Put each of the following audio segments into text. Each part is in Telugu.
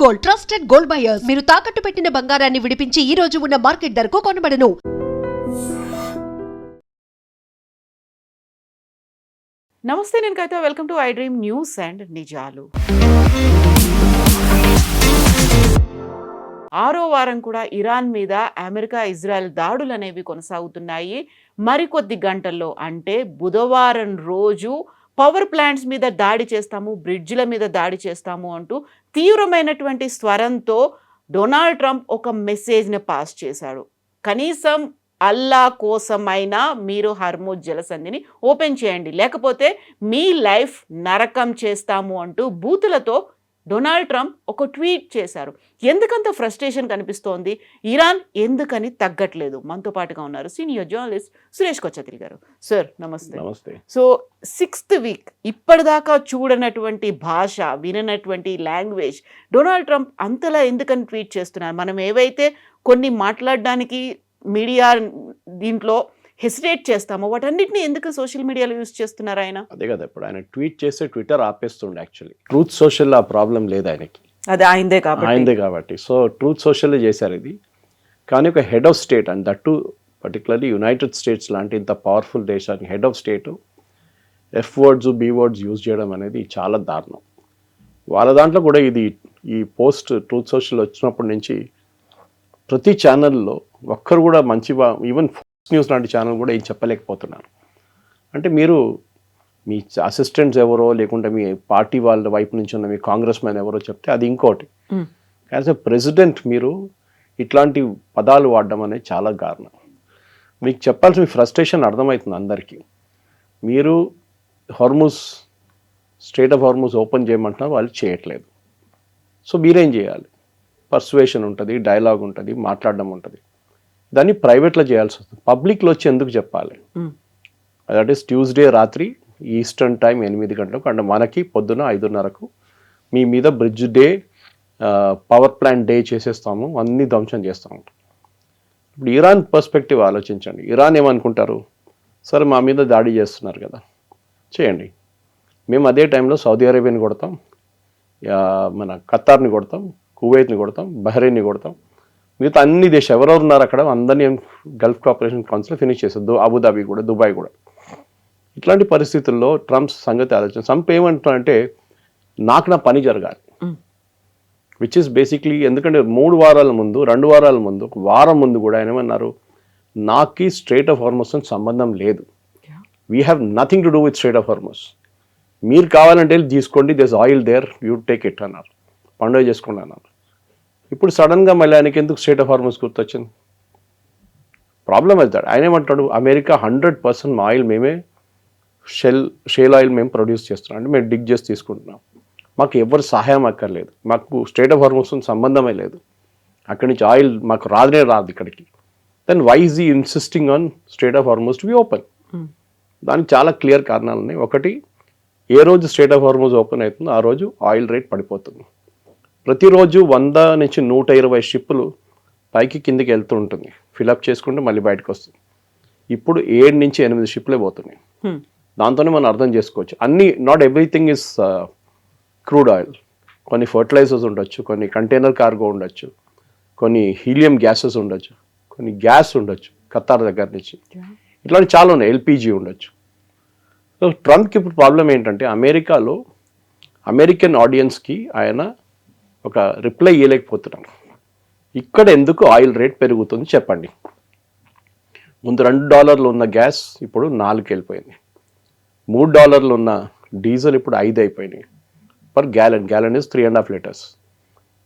Gold, trusted gold buyers. మీరు తాకట్టు పెట్టిన బంగారాన్ని విడిపించి ఈ రోజు ఉన్న మార్కెట్ ధరకు కొనబడను. నమస్తే, నేను Kavitha. Welcome to I dream news and నిజాలు. 6వ వారం కూడా ఇరాన్ మీద అమెరికా, ఇజ్రాయెల్ దాడులు అనేవి కొనసాగుతున్నాయి. మరికొద్ది గంటల్లో అంటే బుధవారం రోజు పవర్ ప్లాంట్స్ మీద దాడి చేస్తాము, బ్రిడ్జ్ల మీద దాడి చేస్తాము అంటూ తీవ్రమైనటువంటి స్వరంతో డొనాల్డ్ ట్రంప్ ఒక మెసేజ్ని పాస్ చేశాడు. కనీసం అల్లా కోసమైనా మీరు హర్ముజ్ జలసంధిని ఓపెన్ చేయండి, లేకపోతే మీ లైఫ్ నరకం చేస్తాము అంటూ బూతులతో డొనాల్డ్ ట్రంప్ ఒక ట్వీట్ చేశారు. ఎందుకంత ఫ్రస్ట్రేషన్ కనిపిస్తోంది? ఇరాన్ ఎందుకని తగ్గట్లేదు? మనతో పాటుగా ఉన్నారు సీనియర్ జర్నలిస్ట్ సురేష్ కొచ్చత్రి గారు. సార్ నమస్తే. నమస్తే. సో 6th వీక్ ఇప్పటిదాకా చూడనటువంటి భాష, విననటువంటి లాంగ్వేజ్ డొనాల్డ్ ట్రంప్ అంతలా ఎందుకని ట్వీట్ చేస్తున్నారు? మనం ఏవైతే కొన్ని మాట్లాడడానికి మీడియా దీంట్లో హెసిటేట్ చేస్తామో వాటన్నిటిని ఎందుకు సోషల్ మీడియాలో యూజ్ చేస్తున్నారు ఆయన? అదే కదా, ఇప్పుడు ఆయన ట్వీట్ చేస్తే ట్విట్టర్ ఆపేస్తుండే. యాక్చువల్లీ ట్రూత్ సోషల్ ఆ ప్రాబ్లం లేదు ఆయనకి, అది ఆయనదే కాబట్టి సో ట్రూత్ సోషల్ చేశారు ఇది. కానీ ఒక head of state, and that particularly United States లాంటి ఇంత పవర్ఫుల్ దేశానికి head of state F words, B words use చేయడం అనేది చాలా దారుణం. వాళ్ళ దాంట్లో కూడా ఇది ఈ పోస్ట్ ట్రూత్ సోషల్ వచ్చినప్పటి నుంచి ప్రతి ఛానల్లో ఒక్కరు కూడా మంచిగా, ఈవెన్ న్యూస్ లాంటి ఛానల్ కూడా ఏం చెప్పలేకపోతున్నారు. అంటే మీరు మీ అసిస్టెంట్స్ ఎవరో, లేకుంటే మీ పార్టీ వాళ్ళ వైపు నుంచి ఉన్న మీ కాంగ్రెస్ మ్యాన్ ఎవరో చెప్తే అది ఇంకోటి. యాజ్ ఎ ప్రెసిడెంట్ మీరు ఇట్లాంటి పదాలు వాడడం అనేది చాలా కారణం. మీకు చెప్పాల్సిన ఫ్రస్ట్రేషన్ అర్థమవుతుంది అందరికీ. మీరు Hormuz, straight of Hormuz open చేయమంటున్నారు, వాళ్ళు చేయట్లేదు. సో మీరేం చేయాలి? పర్సువేషన్ ఉంటుంది, డైలాగ్ ఉంటుంది, మాట్లాడడం ఉంటుంది. దాన్ని ప్రైవేట్లో చేయాల్సి వస్తుంది. పబ్లిక్లో వచ్చి ఎందుకు చెప్పాలి? దట్ ఈస్ ట్యూస్డే రాత్రి ఈస్టర్న్ టైం 8 గంటలకు, అంటే మనకి పొద్దున 5:30కు మీ మీద bridge day, power plant day చేసేస్తాము, అన్నీ ధ్వంసం చేస్తాము. ఇప్పుడు ఇరాన్ పర్స్పెక్టివ్ ఆలోచించండి. ఇరాన్ ఏమనుకుంటారు? సరే మా మీద దాడి చేస్తున్నారు కదా, చేయండి. మేము అదే టైంలో సౌదీ అరేబియాని కొడతాం, మన ఖతార్ని కొడతాం, కువైట్ని కొడతాం, బహ్రెయిన్ని కొడతాం, మిగతా అన్ని దేశాలు ఎవరెవరు ఉన్నారు అక్కడ అందరినీ గల్ఫ్ కోఆపరేషన్ కౌన్సిల్ ఫినిష్ చేస్తారు, అబుదాబి కూడా, దుబాయ్ కూడా. ఇట్లాంటి పరిస్థితుల్లో ట్రంప్ సంగతి ఆలోచన. ట్రంప్ ఏమంటారంటే నాకు నా పని జరగాలి, విచ్ ఇస్ బేసిక్లీ, ఎందుకంటే 3 వారాల ముందు, 2 వారాల ముందు, 1 వారం ముందు కూడా ఆయన ఏమన్నారు, నాకు స్ట్రెయిట్ ఆఫ్ హార్ముజ్ సంబంధం లేదు, we have nothing to do with strait of Hormuz, మీరు కావాలంటే తీసుకోండి, this oil there, you take it అన్నారు, పండుగ చేసుకోండి అన్నారు. ఇప్పుడు సడన్గా మళ్ళీ ఆయనకి ఎందుకు స్ట్రెయిట్ ఆఫ్ హార్ముజ్ గుర్తొచ్చింది? ప్రాబ్లం అవుతాడు. ఆయన ఏమంటాడు, అమెరికా 100% ఆయిల్ మేమే, షేల్ ఆయిల్ మేము ప్రొడ్యూస్ చేస్తున్నాం, అంటే మేము డిగ్ చేసి తీసుకుంటున్నాం, మాకు ఎవరు సహాయం అక్కర్లేదు, మాకు స్ట్రెయిట్ ఆఫ్ హార్ముజ్ సంబంధమే లేదు, అక్కడి నుంచి ఆయిల్ మాకు రాదు ఇక్కడికి. దెన్ వై ఈజ్ ఈ insisting on straight of Hormuz to be open? దానికి చాలా క్లియర్ కారణాలు ఉన్నాయి. ఒకటి, ఏ రోజు స్ట్రెయిట్ ఆఫ్ హార్ముజ్ ఓపెన్ అవుతుందో ఆ రోజు ఆయిల్ రేట్ పడిపోతుంది. ప్రతిరోజు 100 నుంచి 120 షిప్పులు పైకి కిందికి వెళ్తూ ఉంటుంది, ఫిలప్ చేసుకుంటే మళ్ళీ బయటకు వస్తుంది. ఇప్పుడు 7 నుంచి 8 షిప్లే పోతున్నాయి. దాంతోనే మనం అర్థం చేసుకోవచ్చు అన్నీ, not everything is crude oil. కొన్ని ఫర్టిలైజర్స్ ఉండొచ్చు, కొన్ని కంటైనర్ కార్గో ఉండొచ్చు, కొన్ని హీలియం గ్యాసెస్ ఉండొచ్చు, కొన్ని గ్యాస్ ఉండొచ్చు ఖతార్ దగ్గర నుంచి, ఇట్లాంటి చాలా ఉన్నాయి, ఎల్పిజి ఉండొచ్చు. సో ట్రంప్కి ఇప్పుడు ప్రాబ్లం ఏంటంటే అమెరికాలో అమెరికన్ ఆడియన్స్కి ఆయన ఒక రిప్లై ఇవ్వలేకపోతున్నాను. ఇక్కడ ఎందుకు ఆయిల్ రేట్ పెరుగుతుంది చెప్పండి. ముందు $2 ఉన్న గ్యాస్ ఇప్పుడు 4కి వెళ్ళిపోయింది, $3 ఉన్న డీజిల్ ఇప్పుడు 5 అయిపోయినాయి per gallon. Gallon is 3.5 litres.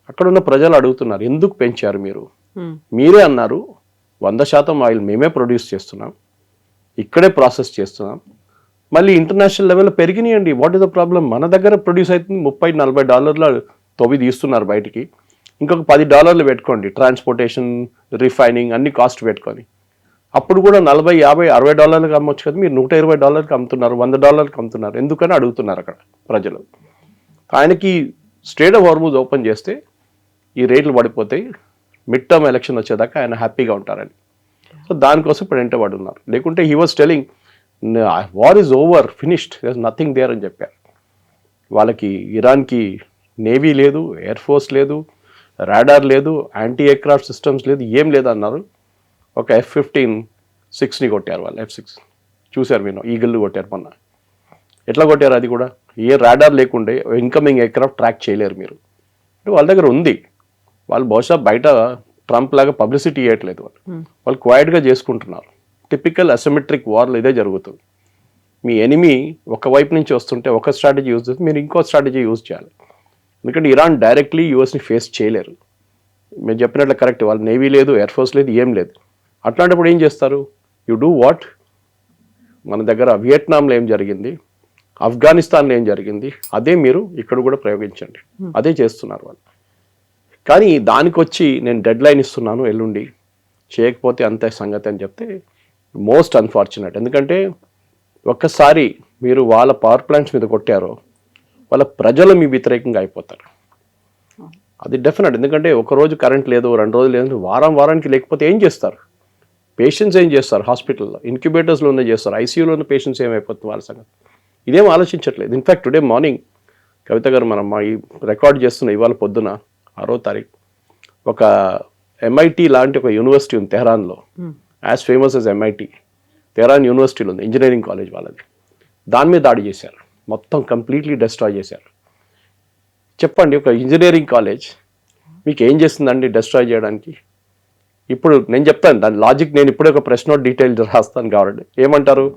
అక్కడ ఉన్న ప్రజలు అడుగుతున్నారు, ఎందుకు పెంచారు మీరు? మీరే అన్నారు 100% ఆయిల్ మేమే ప్రొడ్యూస్ చేస్తున్నాం, ఇక్కడే ప్రాసెస్ చేస్తున్నాం, మళ్ళీ ఇంటర్నేషనల్ లెవెల్లో పెరిగినాయండి, వాట్ ఇస్ ద ప్రాబ్లం? మన దగ్గర ప్రొడ్యూస్ అవుతుంది, $30-40 తొవి తీస్తున్నారు బయటికి, ఇంకొక $10 పెట్టుకోండి ట్రాన్స్పోర్టేషన్, రిఫైనింగ్ అన్ని కాస్ట్ పెట్టుకొని, అప్పుడు కూడా $40, $50, $60 అమ్మొచ్చు కదా, మీరు $120 అమ్ముతున్నారు, $100 అమ్ముతున్నారు, ఎందుకని అడుగుతున్నారు అక్కడ ప్రజలు. ఆయనకి స్ట్రెయిట్ ఆఫ్ హార్ముజ్ ఓపెన్ చేస్తే ఈ రేట్లు పడిపోతాయి, మిడ్ టర్మ్ ఎలక్షన్ వచ్చేదాకా ఆయన హ్యాపీగా ఉంటారని. సో దానికోసం ఇప్పుడు వెంటబడి ఉన్నారు. లేకుంటే he was telling war is over, finished, there is nothing there అని చెప్పారు. వాళ్ళకి ఇరాన్కి నేవీ లేదు, ఎయిర్ ఫోర్స్ లేదు, రాడార్ లేదు, యాంటీ ఎయిర్క్రాఫ్ట్ సిస్టమ్స్ లేదు, ఏం లేదు అన్నారు. ఒక F-15-6ని కొట్టారు వాళ్ళు. F-6 చూశారు మీరు, ఈగిల్ని కొట్టారు మొన్న. ఎట్లా కొట్టారు అది కూడా? ఏ రాడార్ లేకుండే ఇన్కమింగ్ ఎయిర్క్రాఫ్ట్ ట్రాక్ చేయలేరు మీరు. అంటే వాళ్ళ దగ్గర ఉంది, వాళ్ళు బహుశా బయట ట్రంప్ లాగా పబ్లిసిటీ ఇవ్వట్లేదు, వాళ్ళు క్వైట్గా చేసుకుంటున్నారు. టిపికల్ అసిమెట్రిక్ వార్లో ఇదే జరుగుతుంది. మీ ఎనిమీ ఒకవైపు నుంచి వస్తుంటే ఒక స్ట్రాటజీ యూజ్ చేస్తే మీరు ఇంకో స్ట్రాటజీ యూజ్ చేయాలి. ఎందుకంటే ఇరాన్ డైరెక్ట్లీ యూఎస్ని ఫేస్ చేయలేరు. మీరు చెప్పినట్లు కరెక్ట్, వాళ్ళు నేవీ లేదు, ఎయిర్ ఫోర్స్ లేదు, ఏం లేదు. అట్లాంటప్పుడు ఏం చేస్తారు? You do what? మన దగ్గర వియట్నాంలో ఏం జరిగింది, ఆఫ్ఘనిస్తాన్లో ఏం జరిగింది, అదే మీరు ఇక్కడ కూడా ప్రయోగించండి. అదే చేస్తున్నారు వాళ్ళు. కానీ దానికి వచ్చి నేను డెడ్ లైన్ ఇస్తున్నాను ఎల్లుండి, చేయకపోతే అంతే సంగతి అని చెప్తే మోస్ట్ అన్ఫార్చునేట్. ఎందుకంటే ఒక్కసారి మీరు వాళ్ళ పవర్ ప్లాంట్స్ మీద కొట్టారో వాళ్ళ ప్రజలు మీ వ్యతిరేకంగా అయిపోతారు. అది డెఫినెట్. ఎందుకంటే ఒకరోజు కరెంట్ లేదు, 2 రోజులు లేదు, వారానికి లేకపోతే ఏం చేస్తారు? పేషెంట్స్ ఏం చేస్తారు? హాస్పిటల్లో ఇన్క్యుబేటర్స్లో ఉన్న చేస్తారు, ఐసీయూలో ఉన్న పేషెంట్స్ ఏమైపోతుంది వాళ్ళ సంగతి? ఇదేం ఆలోచించట్లేదు. ఇన్ఫ్యాక్ట్ టుడే మార్నింగ్ కవిత గారు మనం ఈ రికార్డ్ చేస్తున్న ఇవాళ పొద్దున 6వ తారీఖు ఒక MIT లాంటి ఒక యూనివర్సిటీ ఉంది తెహరాన్లో, as famous as MIT, Tehran యూనివర్సిటీలో ఉంది, ఇంజనీరింగ్ కాలేజ్ వాళ్ళది. దాని మీద దాడి చేశారు, మొత్తం కంప్లీట్లీ డిస్ట్రాయ్ చేశారు. చెప్పండి, ఒక ఇంజనీరింగ్ కాలేజ్ మీకు ఏం చేస్తుందండి డిస్ట్రాయ్ చేయడానికి? ఇప్పుడు నేను చెప్తాను దాని లాజిక్, నేను ఇప్పుడే ఒక ప్రెస్ నోట్ డీటెయిల్ రాస్తాను కాబట్టి. ఏమంటారు?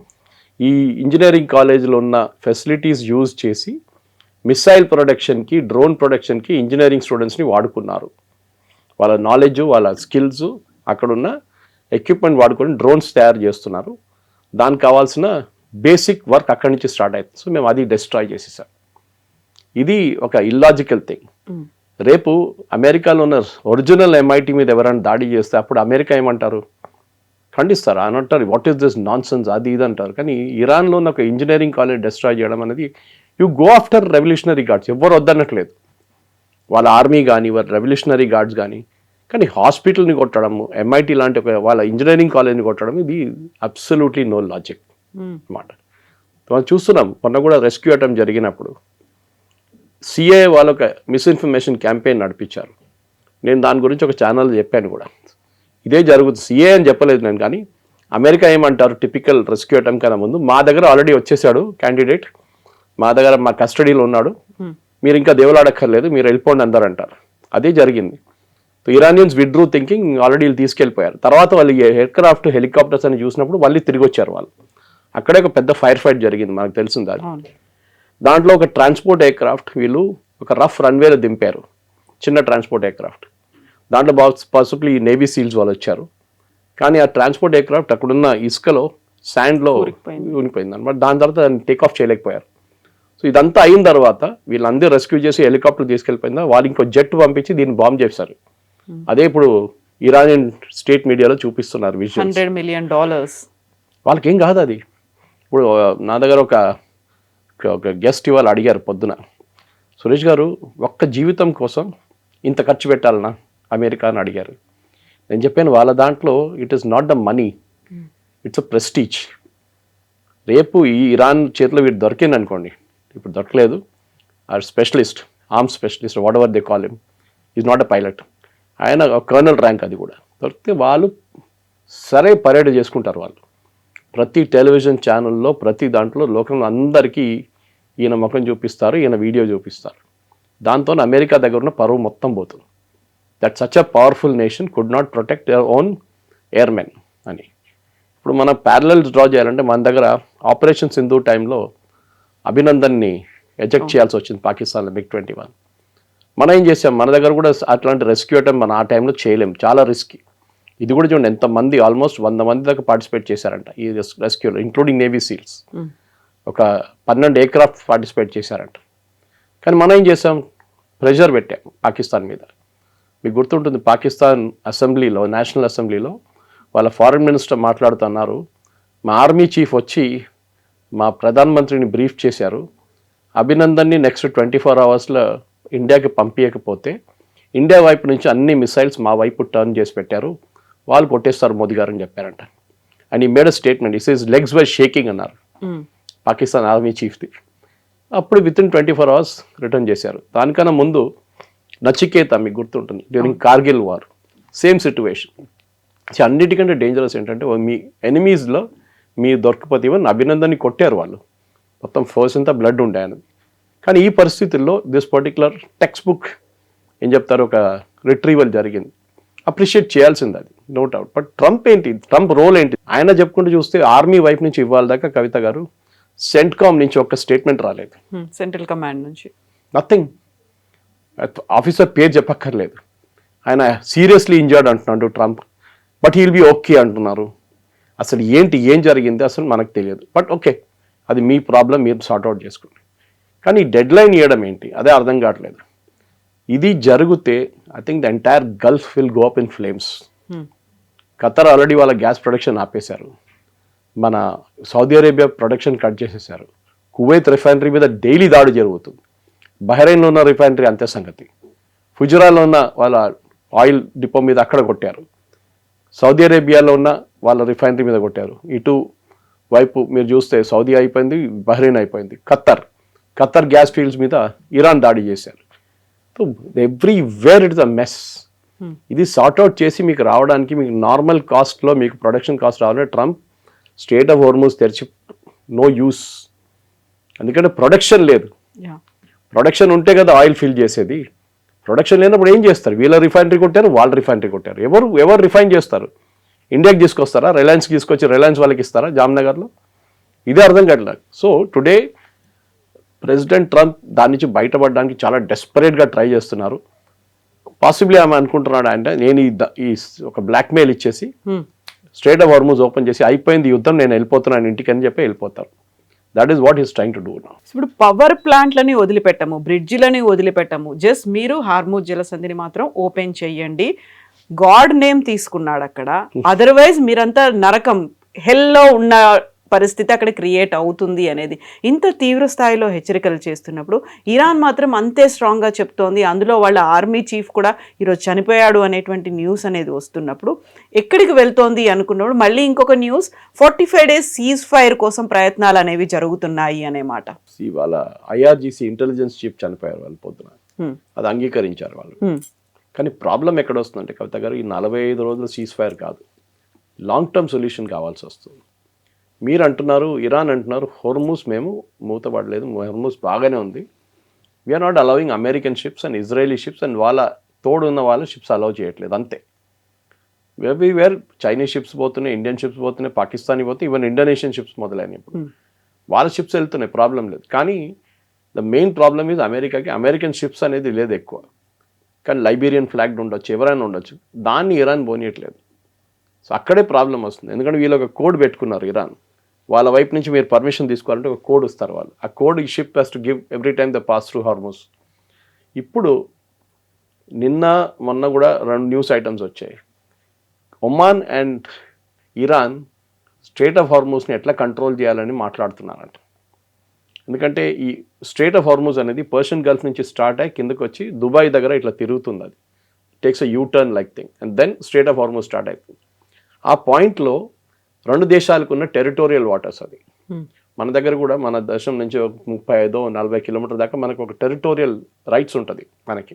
ఈ ఇంజనీరింగ్ కాలేజ్లో ఉన్న ఫెసిలిటీస్ యూజ్ చేసి మిసైల్ ప్రొడక్షన్కి, డ్రోన్ ప్రొడక్షన్కి ఇంజనీరింగ్ స్టూడెంట్స్ని వాడుకున్నారు. వాళ్ళ నాలెడ్జ్, వాళ్ళ స్కిల్స్, అక్కడున్న ఎక్విప్మెంట్ వాడుకొని డ్రోన్స్ తయారు చేస్తున్నారు. దానికి కావాల్సిన బేసిక్ వర్క్ అక్కడి నుంచి స్టార్ట్ అవుతుంది. సో మేము అది డిస్ట్రాయ్ చేసేసాం. ఇది ఒక ఇల్లాజికల్ థింగ్. రేపు అమెరికాలో ఉన్న ఒరిజినల్ MIT మీద ఎవరైనా దాడి చేస్తే అప్పుడు అమెరికా ఏమంటారు? ఖండిస్తారు, అని అంటారు what is this non sense, అది ఇది అంటారు. కానీ ఇరాన్లో ఉన్న ఒక ఇంజనీరింగ్ కాలేజ్ డిస్ట్రాయ్ చేయడం అనేది, you go after revolutionary guards, ఎవ్వరు వద్దన్నట్లేదు, వాళ్ళ ఆర్మీ కానీ వాళ్ళ రెవల్యూషనరీ గార్డ్స్ కానీ. కానీ హాస్పిటల్ని కొట్టడం, MIT లాంటి ఒక వాళ్ళ ఇంజనీరింగ్ కాలేజ్ని కొట్టడం, ఇది అబ్సల్యూట్లీ నో లాజిక్ అన్నమాట. మనం చూస్తున్నాం, మొన్న కూడా రెస్క్యూ అటెంప్ట్ జరిగినప్పుడు CIA వాళ్ళు ఒక మిస్ఇన్ఫర్మేషన్ క్యాంపెయిన్ నడిపించారు. నేను దాని గురించి ఒక ఛానల్ చెప్పాను కూడా, ఇదే జరుగుతుంది. CIA అని చెప్పలేదు నేను, కానీ అమెరికా ఏమంటారు, టిపికల్ రెస్క్యూ అటెంప్ట్ కన్నా ముందు మా దగ్గర ఆల్రెడీ వచ్చేసాడు క్యాండిడేట్, మా దగ్గర మా కస్టడీలో ఉన్నాడు, మీరు ఇంకా దేవులాడక్కర్లేదు, మీరు వెళ్ళిపోండి అందరు అంటారు. అదే జరిగింది. ఇరానియన్స్ విడ్రూ థింకింగ్ ఆల్రెడీ వీళ్ళు తీసుకెళ్ళిపోయారు. తర్వాత వాళ్ళు ఎయిర్క్రాఫ్ట్, హెలికాప్టర్స్ అని చూసినప్పుడు మళ్ళీ తిరిగి వచ్చారు వాళ్ళు. అక్కడే ఒక పెద్ద ఫైర్ ఫైట్ జరిగింది, మనకు తెలిసింది అది. దాంట్లో ఒక ట్రాన్స్పోర్ట్ ఎయిర్క్రాఫ్ట్ వీళ్ళు ఒక రఫ్ రన్వేలో దింపారు, చిన్న ట్రాన్స్పోర్ట్ ఎయిర్క్రాఫ్ట్. దాంట్లో పాసిబుల్లీ నేవీ సీల్స్ వాళ్ళు వచ్చారు. కానీ ఆ ట్రాన్స్పోర్ట్ ఎయిర్క్రాఫ్ట్ అక్కడున్న ఇసుకలో, శాండ్లో ఉనిపోయింది అనమాట. దాని తర్వాత దాన్ని టేక్ ఆఫ్ చేయలేకపోయారు. సో ఇదంతా అయిన తర్వాత వీళ్ళందరూ రెస్క్యూ చేసి హెలికాప్టర్ తీసుకెళ్ళిపోయిందా, వాళ్ళు ఇంకో జెట్ పంపించి దీన్ని బాంబ్ చేశారు. అదే ఇప్పుడు ఇరానియన్ స్టేట్ మీడియాలో చూపిస్తున్నారు విజువల్స్. $100 million. వాళ్ళకేం కాదు అది. ఇప్పుడు నా దగ్గర ఒక గెస్ట్ ఇవాళ అడిగారు పొద్దున, సురేష్ గారు ఒక్క జీవితం కోసం ఇంత ఖర్చు పెట్టాలనా అమెరికా అని అడిగారు. నేను చెప్పాను, వాళ్ళ దాంట్లో it is not the money, it's a prestige. రేపు ఈ ఇరాన్ చేతిలో వీడు దొరికింది అనుకోండి, ఇప్పుడు దొరకలేదు, ఆ specialist, arms specialist, what ever they call him, is not a pilot, ఆయన కర్నల్ ర్యాంక్, అది కూడా దొరికితే వాళ్ళు సరే పరేడ్ చేసుకుంటారు. వాళ్ళు ప్రతి టెలివిజన్ ఛానల్లో, ప్రతి దాంట్లో లోకంలో అందరికీ ఈయన ముఖం చూపిస్తారు, ఈయన వీడియో చూపిస్తారు. దాంతో అమెరికా దగ్గర ఉన్న పరువు మొత్తం పోతుంది. That such a powerful nation could not protect your own airmen అని. ఇప్పుడు మనం ప్యారలల్స్ డ్రా చేయాలంటే మన దగ్గర ఆపరేషన్ సింధు టైంలో అభినందన్ని ఎజెక్ట్ చేయాల్సి వచ్చింది పాకిస్తాన్లో, MiG-21. మనం ఏం చేసాం, మన దగ్గర కూడా అట్లాంటి రెస్క్యూ అటెంప్ట్ మనం ఆ టైంలో చేయలేము, చాలా రిస్కీ. ఇది కూడా చూడండి ఎంతమంది, ఆల్మోస్ట్ 100 మంది దాకా పార్టిసిపేట్ చేశారంట ఈ రెస్క్యూలో, ఇంక్లూడింగ్ నేవీ సీల్స్. ఒక 12 ఎయిర్క్రాఫ్ట్ పార్టిసిపేట్ చేశారంట. కానీ మనం ఏం చేసాం, ప్రెషర్ పెట్టాం పాకిస్తాన్ మీద. మీకు గుర్తుంటుంది, పాకిస్తాన్ అసెంబ్లీలో, నేషనల్ అసెంబ్లీలో వాళ్ళ ఫారిన్ మినిస్టర్ మాట్లాడుతున్నారు, మా ఆర్మీ చీఫ్ వచ్చి మా ప్రధానమంత్రిని బ్రీఫ్ చేశారు, అభినందన్ని నెక్స్ట్ 24 అవర్స్లో ఇండియాకి పంపించకపోతే ఇండియా వైపు నుంచి అన్ని మిసైల్స్ మా వైపు టర్న్ చేసి పెట్టారు, వాళ్ళు కొట్టేస్తారు మోదీ గారు అని చెప్పారంట. అండ్ ఈ made a statement, is his legs were shaking అన్నారు పాకిస్తాన్ ఆర్మీ చీఫ్ది. అప్పుడు విత్ ఇన్ 24 అవర్స్ రిటర్న్ చేశారు. దానికన్నా ముందు నచికేత మీకు గుర్తుంటుంది, during Kargil war same situation. అన్నిటికంటే డేంజరస్ ఏంటంటే మీ ఎనిమీస్లో మీ దొరకపోతే ఈవెన్ అభినందన్ని కొట్టారు వాళ్ళు, మొత్తం ఫోర్స్ అంతా బ్లడ్ ఉండే ఆయనది. కానీ ఈ పరిస్థితుల్లో దిస్ పర్టికులర్ టెక్స్ట్ బుక్ ఏం చెప్తారు, ఒక రిట్రీవల్ జరిగింది, అప్రిషియేట్ చేయాల్సింది అది, నో డౌట్. బట్ ట్రంప్ ఏంటి, ట్రంప్ రోల్ ఏంటి? ఆయన చెప్పుకుంటూ చూస్తే ఆర్మీ వైపు నుంచి ఇవ్వాలి దాకా కవిత గారు సెంట్కామ్ నుంచి ఒక స్టేట్మెంట్ రాలేదు, సెంట్రల్ కమాండ్ నుంచి నథింగ్. ఆఫీసర్ పేరు చెప్పక్కర్లేదు. ఆయన సీరియస్లీ ఇంజర్డ్ అంటున్నాడు Trump, but he'll be okay అంటున్నారు. అసలు ఏంటి, ఏం జరిగింది అసలు మనకు తెలియదు. బట్ ఓకే, అది మీ ప్రాబ్లం, మీరు సార్ట్అవుట్ చేసుకోండి. కానీ డెడ్ లైన్ ఇవ్వడం ఏంటి, అదే అర్థం కావట్లేదు. ఇది జరిగితే I think the entire Gulf will go up in flames. Qatar already వాళ్ళ గ్యాస్ ప్రొడక్షన్ ఆపేశారు, మన సౌదీ అరేబియా ప్రొడక్షన్ కట్ చేసేసారు, కువైత్ రిఫైనరీ మీద డైలీ దాడి జరుగుతుంది, బహ్రెయిన్లో ఉన్న రిఫైనరీ అంతే సంగతి, ఫుజరాలో ఉన్న వాళ్ళ ఆయిల్ డిపో మీద అక్కడ కొట్టారు, సౌదీ అరేబియాలో ఉన్న వాళ్ళ రిఫైనరీ మీద కొట్టారు. ఇటు వైపు మీరు చూస్తే సౌదీ అయిపోయింది, బహ్రెయిన్ అయిపోయింది, ఖత్తర్ గ్యాస్ ఫీల్డ్స్ మీద ఇరాన్ దాడి చేశారు. So everywhere it is a mess. ఇది సార్ట్అవుట్ చేసి మీకు రావడానికి, మీకు నార్మల్ కాస్ట్లో మీకు ప్రొడక్షన్ కాస్ట్ రావాలంటే ట్రంప్ స్టేట్ ఆఫ్ హోర్ముజ్ తెరిచి నో యూస్. ఎందుకంటే ప్రొడక్షన్ లేదు, ప్రొడక్షన్ ఉంటే కదా ఆయిల్ ఫిల్ చేసేది. ప్రొడక్షన్ లేనప్పుడు ఏం చేస్తారు? వీళ్ళ రిఫైనరీ కొట్టారు, వాళ్ళ రిఫైనరీ కొట్టారు, ఎవరు రిఫైన్ చేస్తారు? ఇండియాకి తీసుకొస్తారా? రిలయన్స్కి తీసుకొచ్చి రిలయన్స్ వాళ్ళకి ఇస్తారా జామ్నగర్లో? ఇదే అర్థం కావట్లేదు. సో టుడే ప్రెసిడెంట్ ట్రంప్ దాని నుంచి బయటపడడానికి చాలా డెస్పరేట్గా ట్రై చేస్తున్నారు. పాసిబ్లీ ఆమె అనుకుంటున్నాడు అంటే నేను ఈ ఒక బ్లాక్మెయిల్ ఇచ్చేసి స్ట్రేట్ ఆఫ్ హార్మూజ్ ఓపెన్ చేసి అయిపోయింది యుద్ధం, నేను వెళ్ళిపోతున్నాను ఇంటికి అని చెప్పి వెళ్ళిపోతారు. That is what is trying to do now. ఇప్పుడు పవర్ ప్లాంట్లని వదిలిపెట్టము, బ్రిడ్జిలని వదిలిపెట్టము, జస్ట్ మీరు హార్మూజ్ జలసంధిని మాత్రం ఓపెన్ చెయ్యండి. గాడ్ నేమ్ తీసుకున్నాడు అక్కడ, అదర్వైజ్ మీరంతా నరకం హెల్లో ఉన్న పరిస్థితి అక్కడ క్రియేట్ అవుతుంది అనేది ఇంత తీవ్ర స్థాయిలో హెచ్చరికలు చేస్తున్నప్పుడు ఇరాన్ మాత్రం అంతే స్ట్రాంగ్గా చెప్తోంది. అందులో వాళ్ళ ఆర్మీ చీఫ్ కూడా ఈరోజు చనిపోయాడు అనేటువంటి న్యూస్ అనేది వస్తున్నప్పుడు ఎక్కడికి వెళ్తోంది అనుకున్నప్పుడు మళ్ళీ ఇంకొక న్యూస్ 45 days సీజ్ ఫైర్ కోసం ప్రయత్నాలు అనేవి జరుగుతున్నాయి అనే మాట. వాళ్ళ ఐఆర్జీసీ ఇంటెలిజెన్స్ చీఫ్ చనిపోయారు వాళ్ళు పొద్దున, అది అంగీకరించారు వాళ్ళు. కానీ ప్రాబ్లం ఎక్కడ వస్తుందంటే కవిత గారు, ఈ 45 రోజుల సీజ్ ఫైర్ కాదు, లాంగ్ టర్మ్ సొల్యూషన్ కావాల్సి వస్తుంది. మీరు అంటున్నారు, ఇరాన్ అంటున్నారు హోర్ముజ్ మేము మూతపడలేదు, హోర్ముజ్ బాగానే ఉంది, we're not allowing American ships and Israeli ships and వాళ్ళ తోడు ఉన్న వాళ్ళ షిప్స్ అలౌ చేయట్లేదు అంతే. ఎవ్రీవేర్ చైనీస్ షిప్స్ పోతున్నాయి, ఇండియన్ షిప్స్ పోతున్నాయి, పాకిస్తానీ పోతే ఈవెన్ ఇండోనేషియన్ షిప్స్ మొదలైనవి. ఇప్పుడు వాళ్ళ షిప్స్ వెళ్తున్నాయి, ప్రాబ్లం లేదు. కానీ ద మెయిన్ ప్రాబ్లమ్ ఈజ్ అమెరికాకి అమెరికన్ షిప్స్ అనేది లేదు ఎక్కువ. కానీ లైబీరియన్ ఫ్లాగ్ ఉండొచ్చు, ఎవరైనా ఉండొచ్చు, దాన్ని ఇరాన్ పోనీయట్లేదు. సో అక్కడే ప్రాబ్లం వస్తుంది. ఎందుకంటే వీళ్ళు ఒక కోడ్ పెట్టుకున్నారు ఇరాన్, వాళ్ళ వైపు నుంచి మీరు పర్మిషన్ తీసుకోవాలంటే ఒక కోడ్ ఇస్తారు వాళ్ళు. ఆ కోడ్ ఈ ship has to give every time the pass through Hormuz. ఇప్పుడు నిన్న మొన్న కూడా 2 న్యూస్ ఐటమ్స్ వచ్చాయి. Oman and Iran strait of హార్మూజ్ని ఎట్లా కంట్రోల్ చేయాలని మాట్లాడుతున్నారంట. ఎందుకంటే ఈ స్ట్రేట్ ఆఫ్ హార్మూజ్ అనేది పర్షియన్ గల్ఫ్ నుంచి స్టార్ట్ అయ్యి కిందకు వచ్చి దుబాయ్ దగ్గర ఇట్లా తిరుగుతుంది, అది takes a U turn like thing and then strait of Hormuz start అవుతుంది. ఆ పాయింట్లో 2 దేశాలకు ఉన్న టెరిటోరియల్ వాటర్స్ అది. మన దగ్గర కూడా మన దేశం నుంచి 35-40 కిలోమీటర్ దాకా మనకు ఒక టెరిటోరియల్ రైట్స్ ఉంటుంది, మనకి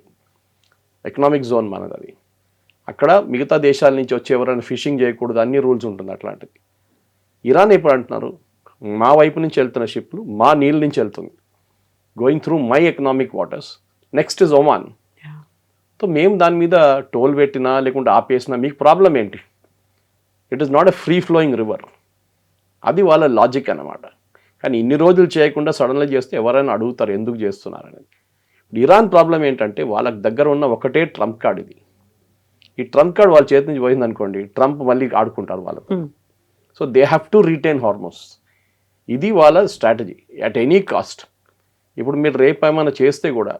ఎకనామిక్ జోన్ మనది అది. అక్కడ మిగతా దేశాల నుంచి వచ్చి ఎవరైనా ఫిషింగ్ చేయకూడదు, అన్ని రూల్స్ ఉంటుంది అట్లాంటిది. ఇరాన్ ఎప్పుడు అంటున్నారు, మా వైపు నుంచి వెళ్తున్న షిప్లు మా నీళ్ళ నుంచి వెళ్తుంది, going through my economic waters, next is Oman. So మేము దాని మీద టోల్ పెట్టినా లేకుంటే ఆపేసినా మీకు ప్రాబ్లం ఏంటి? It is not a free flowing river. అది వాళ్ళ లాజిక్ అన్నమాట. కానీ ఇన్ని రోజులు చేయకుండా సడన్గా చేస్తే ఎవరైనా అడుగుతారు ఎందుకు చేస్తున్నారు అనేది. ఇరాన్ ప్రాబ్లం ఏంటంటే వాళ్ళకి దగ్గర ఉన్న ఒకటే ట్రంప్ కార్డ్ ఇది. ఈ ట్రంప్ కార్డ్ వాళ్ళ చేతి నుంచి పోయింది అనుకోండి, ట్రంప్ మళ్ళీ ఆడుకుంటారు వాళ్ళతో. So they have to retain హార్మోస్. ఇది వాళ్ళ స్ట్రాటజీ అట్ ఎనీ కాస్ట్. ఇప్పుడు మీరు రేపు ఏమైనా చేస్తే కూడా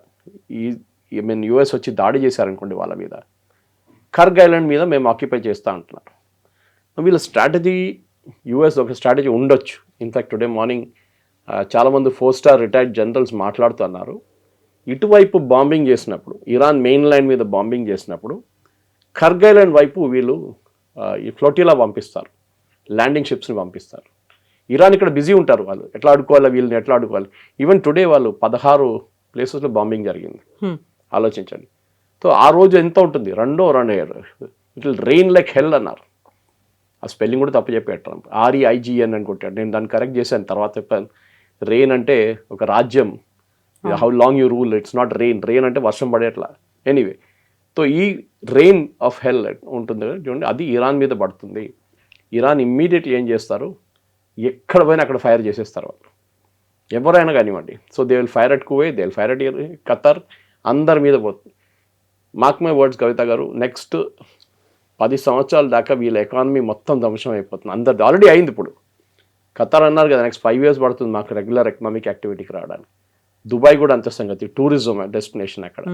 యుఎస్ వచ్చి దాడి చేశారనుకోండి వాళ్ళ మీద, కర్గ్ ఐలాండ్ మీద మేము ఆక్యుపై చేస్తూ అంటున్నారు. వీళ్ళ స్ట్రాటజీ యుఎస్ ఒక స్ట్రాటజీ ఉండొచ్చు. ఇన్ఫ్యాక్ట్ టుడే మార్నింగ్ చాలామంది 4-star రిటైర్డ్ జనరల్స్ మాట్లాడుతున్నారు, ఇటువైపు బాంబింగ్ చేసినప్పుడు, ఇరాన్ మెయిన్ లైన్ మీద బాంబింగ్ చేసినప్పుడు కర్గ్ ఐలాండ్ వైపు వీళ్ళు ఈ ఫ్లోటిలా పంపిస్తారు, ల్యాండింగ్ షిప్స్ని పంపిస్తారు. ఇరాన్ ఇక్కడ బిజీ ఉంటారు, వాళ్ళు ఎట్లా ఆడుకోవాలి, వీళ్ళని ఎట్లా ఆడుకోవాలి. ఈవెన్ టుడే వాళ్ళు 16 ప్లేసెస్లో బాంబింగ్ జరిగింది, ఆలోచించండి. సో ఆ రోజు ఎంత ఉంటుంది, 2 ఇట్ విల్ రెయిన్ లైక్ హెల్ అన్నారు. ఆ స్పెల్లింగ్ కూడా తప్పు చెప్పాడు ట్రంప్, REIGN అని కొట్టాడు. నేను దాన్ని కరెక్ట్ చేశాను, తర్వాత చెప్పాను. రెయిన్ అంటే ఒక రాజ్యం, how long you rule, it's not rain. Rain అంటే వర్షం పడేట్లా. ఎనీవే, సో ఈ రెయిన్ ఆఫ్ హెల్ ఉంటుంది కదా చూడండి, అది ఇరాన్ మీద పడుతుంది. ఇరాన్ ఇమ్మీడియట్లీ ఏం చేస్తారు, ఎక్కడ పోయినా అక్కడ ఫైర్ చేసేస్తారు వాళ్ళు, ఎవరైనా కానివ్వండి. So they will fire at Kuwait, they will fire at Qatar, అందరి మీద పోతుంది. మార్క్ మై వర్డ్స్ కవిత గారు, నెక్స్ట్ 10 సంవత్సరాల దాకా వీళ్ళ ఎకానమీ మొత్తం ధ్వంసం అయిపోతుంది. అందరిది ఆల్రెడీ అయింది. ఇప్పుడు ఖతర్ అన్నారు కదా, నెక్స్ట్ 5 years పడుతుంది మాకు రెగ్యులర్ ఎకనామిక్ యాక్టివిటీకి రావడానికి. దుబాయ్ కూడా అంతే సంగతి, టూరిజం డెస్టినేషన్ అక్కడ.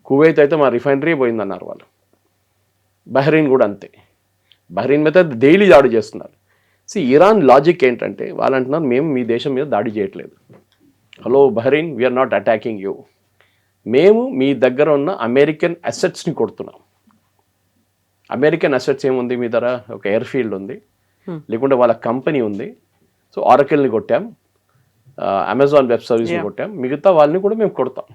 కువైత్ అయితే మా రిఫైనరీ పోయిందన్నారు వాళ్ళు. బహ్రెయిన్ కూడా అంతే, బహ్రెయిన్ మీద డైలీ దాడి చేస్తున్నారు. ఇరాన్ లాజిక్ ఏంటంటే, వాళ్ళు అంటున్నారు మేము మీ దేశం మీద దాడి చేయట్లేదు. Hello Bahrain, we're not attacking you, మేము మీ దగ్గర ఉన్న అమెరికన్ అసెట్స్ని కొడుతున్నాం. అమెరికన్ అసెట్స్ ఏముంది మీ దగ్గర, ఒక ఎయిర్ ఫీల్డ్ ఉంది, లేకుంటే వాళ్ళ కంపెనీ ఉంది. సో ఆరకిల్ని కొట్టాం, అమెజాన్ వెబ్ సర్వీస్ని కొట్టాం, మిగతా వాళ్ళని కూడా మేము కొడతాం.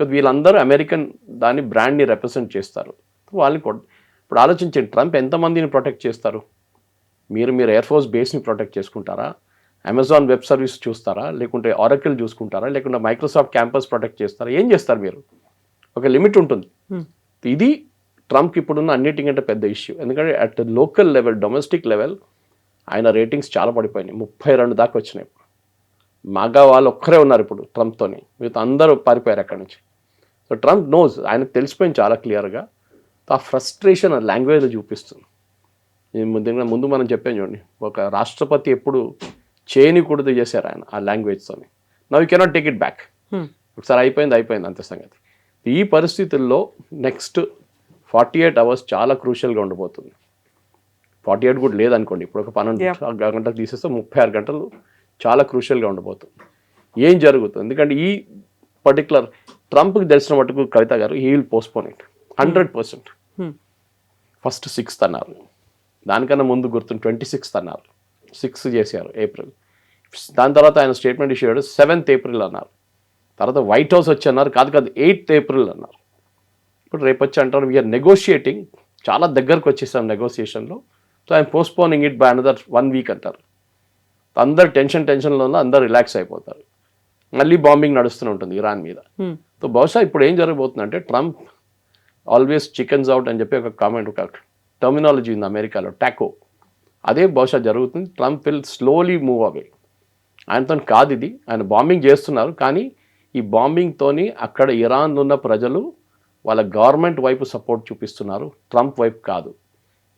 because వీళ్ళందరూ అమెరికన్ దాని బ్రాండ్ని రిప్రజెంట్ చేస్తారు, వాళ్ళని ఇప్పుడు ఆలోచించండి, ట్రంప్ ఎంతమందిని ప్రొటెక్ట్ చేస్తారు? మీరు ఎయిర్ ఫోర్స్ బేస్ని ప్రొటెక్ట్ చేసుకుంటారా, అమెజాన్ వెబ్ సర్వీస్ చూస్తారా, లేకుంటే ఆరకిల్ చూసుకుంటారా, లేకుంటే మైక్రోసాఫ్ట్ క్యాంపస్ ప్రొటెక్ట్ చేస్తారా? ఏం చేస్తారు మీరు? ఒక లిమిట్ ఉంటుంది. ఇది ట్రంప్కి ఇప్పుడున్న అన్నిటికంటే పెద్ద ఇష్యూ. ఎందుకంటే at local level, domestic level ఆయన రేటింగ్స్ చాలా పడిపోయినాయి, 32 దాకా వచ్చినాయి. మాగా వాళ్ళు ఒక్కరే ఉన్నారు ఇప్పుడు ట్రంప్తోని, మిగతా అందరూ పారిపోయారు అక్కడి నుంచి. సో ట్రంప్ నోస్, ఆయనకు తెలిసిపోయింది చాలా క్లియర్గా. ఆ ఫ్రస్ట్రేషన్ ఆ లాంగ్వేజ్లో చూపిస్తుంది. ముందు మనం చెప్పాను చూడండి, ఒక రాష్ట్రపతి ఎప్పుడు చేయనికూడదు చేశారు ఆయన ఆ లాంగ్వేజ్తోని. Now you cannot take it back. ఒకసారి అయిపోయింది అంతే సంగతి. ఈ పరిస్థితుల్లో నెక్స్ట్ 48 hours చాలా క్రూషియల్గా ఉండబోతుంది. 48 కూడా లేదనుకోండి, ఇప్పుడు ఒక 12 గంటలు తీసేస్తే 36 గంటలు చాలా క్రూషియల్గా ఉండబోతుంది. ఏం జరుగుతుంది? ఎందుకంటే ఈ పర్టికులర్ ట్రంప్కి తెలిసిన మటుకు కవిత గారు, he will postpone it 100%. First 6th అన్నారు, దానికన్నా ముందు గుర్తుంది 26th అన్నారు, 6 చేశారు ఏప్రిల్. దాని తర్వాత ఆయన స్టేట్మెంట్ ఇష్యూ అయ్యాడు 7th April అన్నారు. తర్వాత వైట్ హౌస్ వచ్చి అన్నారు కాదు 8th April అన్నారు. ఇప్పుడు రేపు వచ్చి అంటారు వీఆర్ నెగోషియేటింగ్, చాలా దగ్గరకు వచ్చేసాం నెగోషియేషన్లో, so I'm postponing it by another 1 week అంటారు. అందరు టెన్షన్లో అందరు రిలాక్స్ అయిపోతారు. మళ్ళీ బాంబింగ్ నడుస్తూనే ఉంటుంది ఇరాన్ మీద. సో బహుశా ఇప్పుడు ఏం జరగబోతుందంటే, ట్రంప్ ఆల్వేస్ చికెన్స్ అవుట్ అని చెప్పి ఒక కామెంట్, ఒక టర్మినాలజీ ఉంది అమెరికాలో, టాకో, అదే బహుశా జరుగుతుంది. Trump will slowly move away. ఆయనతో కాదు ఇది, ఆయన బాంబింగ్ చేస్తున్నారు, కానీ ఈ బాంబింగ్తోని అక్కడ ఇరాన్ ఉన్న ప్రజలు వాళ్ళ గవర్నమెంట్ వైపు సపోర్ట్ చూపిస్తున్నారు, ట్రంప్ వైపు కాదు.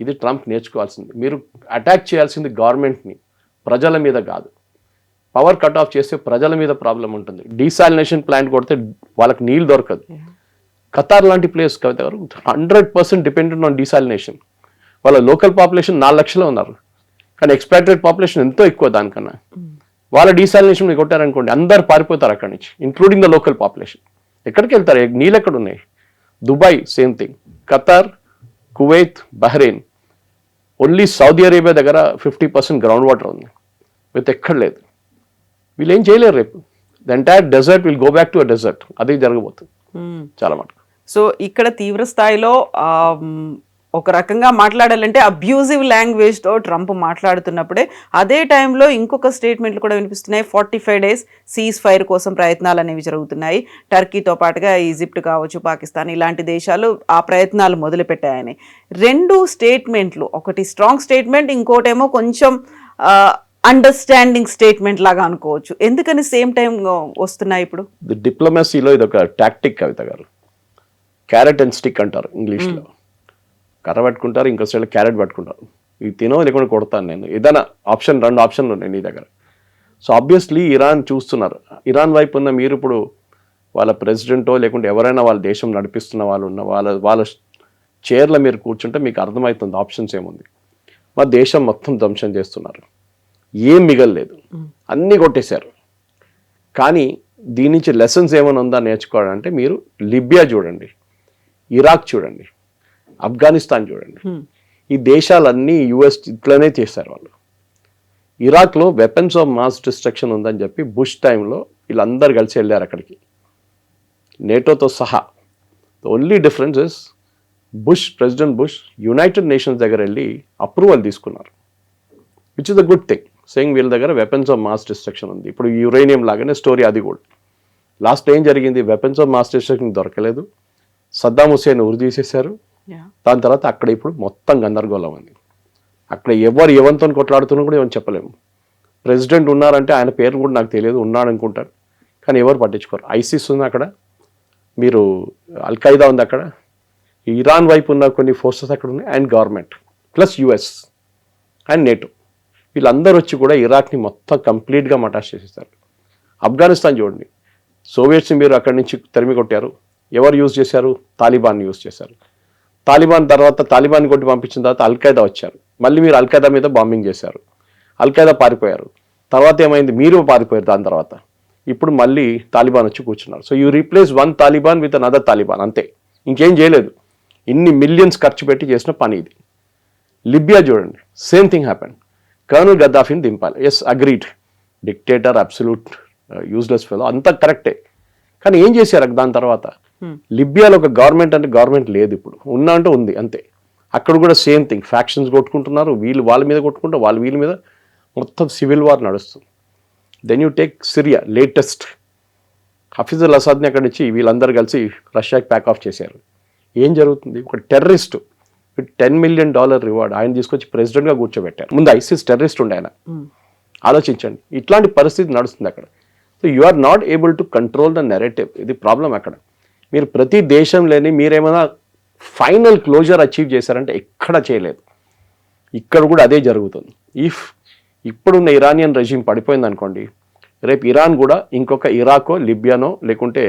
ఇది ట్రంప్ నేర్చుకోవాల్సింది. మీరు అటాక్ చేయాల్సింది గవర్నమెంట్ని, ప్రజల మీద కాదు. పవర్ కట్ ఆఫ్ చేస్తే ప్రజల మీద ప్రాబ్లం ఉంటుంది. డీసాలినేషన్ ప్లాంట్ కొడితే వాళ్ళకి నీళ్ళు దొరకదు. ఖతార్ లాంటి ప్లేస్ కవిత గారు 100% డిపెండెంట్ ఆన్ డీసాలినేషన్. వాళ్ళ లోకల్ పాపులేషన్ 4 లక్షలు ఉన్నారు, కానీ ఎక్స్పాట్రేట్ పాపులేషన్ ఎంతో ఎక్కువ దానికన్నా. వాళ్ళ డీసాలినేషన్ మీరు కొట్టారనుకోండి, అందరు పారిపోతారు అక్కడి నుంచి, ఇంక్లూడింగ్ ద లోకల్ పాపులేషన్. ఎక్కడికి వెళ్తారు? నీళ్ళు ఎక్కడ ఉన్నాయి? Dubai same thing, Qatar, Kuwait, Bahrain, only Saudi Arabia దగ్గర 50% గ్రౌండ్ వాటర్ ఉంది, విత్ ఎక్కడ లేదు. వీళ్ళు ఏం చేయలేరు. రేపు the entire desert will go back to a desert. అదే జరగబోతుంది చాలా మటుకు. సో ఇక్కడ తీవ్ర స్థాయిలో ఒక రకంగా మాట్లాడాలంటే అబ్యూజివ్ లాంగ్వేజ్తో ట్రంప్ మాట్లాడుతున్నప్పుడే, అదే టైంలో ఇంకొక స్టేట్మెంట్లు కూడా వినిపిస్తున్నాయి. 45 days సీజ్ ఫైర్ కోసం ప్రయత్నాలు అనేవి జరుగుతున్నాయి. టర్కీతో పాటుగా ఈజిప్ట్ కావచ్చు, పాకిస్తాన్, ఇలాంటి దేశాలు ఆ ప్రయత్నాలు మొదలుపెట్టాయని. 2 స్టేట్మెంట్లు, ఒకటి స్ట్రాంగ్ స్టేట్మెంట్, ఇంకోటేమో కొంచెం అండర్స్టాండింగ్ స్టేట్మెంట్ లాగా అనుకోవచ్చు. ఎందుకని సేమ్ టైం వస్తున్నాయి ఇప్పుడు? డిప్లొమసీలో ఇది ఒక టాక్టిక్ కవిత గారు. క్యారెట్ అండ్ స్టిక్ అంటారు ఇంగ్లీష్లో. కర్ర పట్టుకుంటారు, ఇంకో సైడ్ క్యారెట్ పట్టుకుంటారు. ఇవి తినో లేకుండా కొడతాను నేను, ఏదైనా ఆప్షన్, 2 ఆప్షన్లు ఉన్నాయి నీ దగ్గర. సో ఆబ్వియస్లీ ఇరాన్ చూస్తున్నారు. ఇరాన్ వైపు ఉన్న మీరు ఇప్పుడు వాళ్ళ ప్రెసిడెంటో లేకుంటే ఎవరైనా వాళ్ళ దేశం నడిపిస్తున్న వాళ్ళు ఉన్న వాళ్ళ చైర్లో మీరు కూర్చుంటే మీకు అర్థమవుతుంది ఆప్షన్స్ ఏముంది. మా దేశం మొత్తం ధ్వంసం చేస్తున్నారు, ఏం మిగలలేదు, అన్నీ కొట్టేశారు. కానీ దీని నుంచి లెసన్స్ ఏమైనా ఉందా నేర్చుకోవాలంటే మీరు లిబియా చూడండి, ఇరాక్ చూడండి, ఆఫ్ఘనిస్తాన్ చూడండి. ఈ దేశాలన్నీ US ఇట్లనే చేశారు వాళ్ళు. ఇరాక్లో వెపన్స్ ఆఫ్ మాస్ డిస్ట్రక్షన్ ఉందని చెప్పి బుష్ టైంలో వీళ్ళందరూ కలిసి వెళ్ళారు అక్కడికి, నేటోతో సహా. The only difference is president bush United nations దగ్గర వెళ్ళి అప్రూవల్ తీసుకున్నారు, which is the good thing, saying వీళ్ళ దగ్గర వెపన్స్ ఆఫ్ మాస్ డిస్ట్రక్షన్ ఉంది. ఇప్పుడు యురేనియం లాగానే స్టోరీ అది కూడా. లాస్ట్ ఏం జరిగింది, వెపన్స్ ఆఫ్ మాస్ డిస్ట్రక్షన్ దొరకలేదు, సద్దాం హుసేన్ ఉరి తీసేశారు. దాని తర్వాత అక్కడ ఇప్పుడు మొత్తం గందరగోళం ఉంది. అక్కడ ఎవరు ఎవరితో కొట్లాడుతున్నా కూడా ఏమని చెప్పలేము. ప్రెసిడెంట్ ఉన్నారంటే ఆయన పేరు కూడా నాకు తెలియదు, ఉన్నాడు అనుకుంటారు, కానీ ఎవరు పట్టించుకోరు. ఐసిస్ ఉంది అక్కడ, మీరు అల్ఖైదా ఉంది అక్కడ, ఇరాన్ వైపు ఉన్న కొన్ని ఫోర్సెస్ అక్కడ ఉన్నాయి, and government plus US and NATO, వీళ్ళందరూ వచ్చి కూడా ఇరాక్ని మొత్తం కంప్లీట్గా మటాష్ చేసేస్తారు. ఆఫ్ఘనిస్తాన్ చూడండి, సోవియట్స్ని మీరు అక్కడి నుంచి తరిమి కొట్టారు, ఎవరు యూజ్ చేశారు, తాలిబాన్ యూజ్ చేశారు. తాలిబాన్ తర్వాత తాలిబాన్ కొట్టి పంపించిన తర్వాత అల్ఖైదా వచ్చారు, మళ్ళీ మీరు అల్ఖైదా మీద బాంబింగ్ చేశారు, అల్ఖైదా పారిపోయారు. తర్వాత ఏమైంది, మీరు పారిపోయారు. దాని తర్వాత ఇప్పుడు మళ్ళీ తాలిబాన్ వచ్చి కూర్చున్నారు. So you replace one Taliban with another Taliban, అంతే, ఇంకేం చేయలేదు. ఇన్ని మిలియన్స్ ఖర్చు పెట్టి చేసిన పని ఇది. లిబియా చూడండి, సేమ్ థింగ్ హ్యాపెన్. కర్నల్ గద్దాఫీని దింపాలి, yes agreed, dictator, absolute useless fellow, అంతా కరెక్టే. కానీ ఏం చేశారు దాని తర్వాత? లిబియాలో ఒక గవర్నమెంట్ అంటే గవర్నమెంట్ లేదు, ఇప్పుడు ఉన్నా అంటే ఉంది అంతే. అక్కడ కూడా సేమ్ థింగ్, ఫ్యాక్షన్స్ కొట్టుకుంటున్నారు, వీళ్ళు వాళ్ళ మీద కొట్టుకుంటారు, వాళ్ళు వీళ్ళ మీద, మొత్తం సివిల్ వార్ నడుస్తుంది. Then you take Syria, latest Hafiz al అసాద్ని అక్కడి నుంచి వీళ్ళందరూ కలిసి రష్యాకి ప్యాక్ ఆఫ్ చేశారు. ఏం జరుగుతుంది, ఒక టెర్రరిస్ట్ విత్ $10 million రివార్డ్ ఆయన తీసుకొచ్చి ప్రెసిడెంట్గా కూర్చోబెట్టారు. ముందు ఐసిస్ టెర్రరిస్ట్ ఉండే ఆయన, ఆలోచించండి. ఇట్లాంటి పరిస్థితి నడుస్తుంది అక్కడ. So you are not able to control the narrative, ఇది ప్రాబ్లం అక్కడ. మీరు ప్రతి దేశంలోని మీరేమైనా ఫైనల్ క్లోజర్ అచీవ్ చేశారంటే ఎక్కడ చేయలేదు, ఇక్కడ కూడా అదే జరుగుతుంది. ఇప్పుడున్న ఇరానియన్ రెజిమ్ పడిపోయింది అనుకోండి, రేపు ఇరాన్ కూడా ఇంకొక ఇరాకో, లిబియానో, లేకుంటే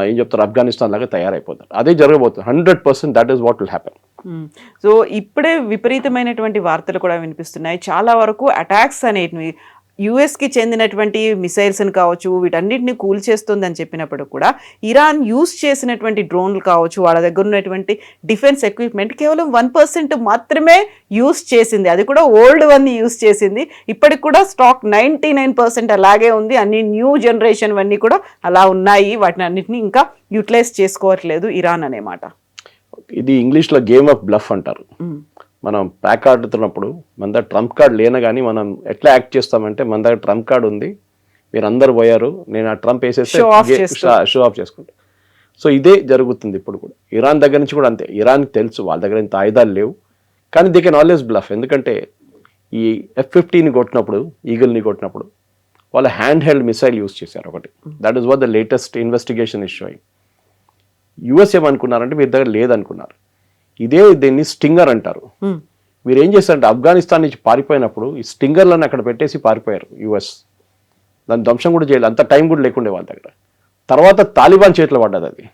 ఏం చెప్తారు, ఆఫ్ఘనిస్తాన్ లాగా తయారైపోతారు. అదే జరగబోతుంది 100%. That is what will happen. So ఇప్పుడే విపరీతమైనటువంటి వార్తలు కూడా వినిపిస్తున్నాయి. చాలా వరకు అటాక్స్ అనేటివి యుఎస్కి చెందినటువంటి మిసైల్స్ని కావచ్చు, వీటన్నిటిని కూల్చేస్తుందని చెప్పినప్పుడు కూడా ఇరాన్ యూజ్ చేసినటువంటి డ్రోన్లు కావచ్చు, వాళ్ళ దగ్గర ఉన్నటువంటి డిఫెన్స్ ఎక్విప్మెంట్ కేవలం 1% మాత్రమే యూజ్ చేసింది. అది కూడా ఓల్డ్ వన్ యూజ్ చేసింది. ఇప్పటికి కూడా స్టాక్ 99% అలాగే ఉంది. అన్ని న్యూ జనరేషన్ అన్నీ కూడా అలా ఉన్నాయి. వాటిని అన్నింటినీ ఇంకా యూటిలైజ్ చేసుకోవట్లేదు ఇరాన్ అనే మాట. ఇది ఇంగ్లీష్లో గేమ్ ఆఫ్ బ్లఫ్ అంటారు. మనం ప్యాక్ ఆడుతున్నప్పుడు మన దగ్గర ట్రంప్ కార్డ్ లేన కానీ మనం ఎట్లా యాక్ట్ చేస్తామంటే, మన దగ్గర ట్రంప్ కార్డ్ ఉంది, మీరు అందరు పోయారు, నేను ఆ ట్రంప్ వేసేస్తే షో ఆఫ్ చేసుకుంటా. సో ఇదే జరుగుతుంది ఇప్పుడు కూడా. ఇరాన్ దగ్గర నుంచి కూడా అంతే. ఇరాన్కి తెలుసు వాళ్ళ దగ్గర ఇంత ఆయుధాలు లేవు, కానీ దే కెన్ ఆల్వేస్ బ్లఫ్. ఎందుకంటే ఈ F-15ని కొట్టినప్పుడు, ఈగిల్ని కొట్టినప్పుడు వాళ్ళు హ్యాండ్ హెల్డ్ మిసైల్ యూజ్ చేశారు ఒకటి. That is what the latest investigation is showing. US ఏమనుకున్నారంటే వీరి దగ్గర లేదనుకున్నారు. దీన్ని స్టింగర్ అంటారు. మీరు ఏం చేస్తారంటే ఆఫ్ఘనిస్తాన్ నుంచి పారిపోయినప్పుడు ఈ స్టింగర్లను అక్కడ పెట్టేసి పారిపోయారు యుఎస్. దాని ధ్వంసం కూడా చేయలేదు, అంత టైం కూడా లేకుండే వాళ్ళ దగ్గర. తర్వాత తాలిబాన్ చేతిలో పడ్డది అది.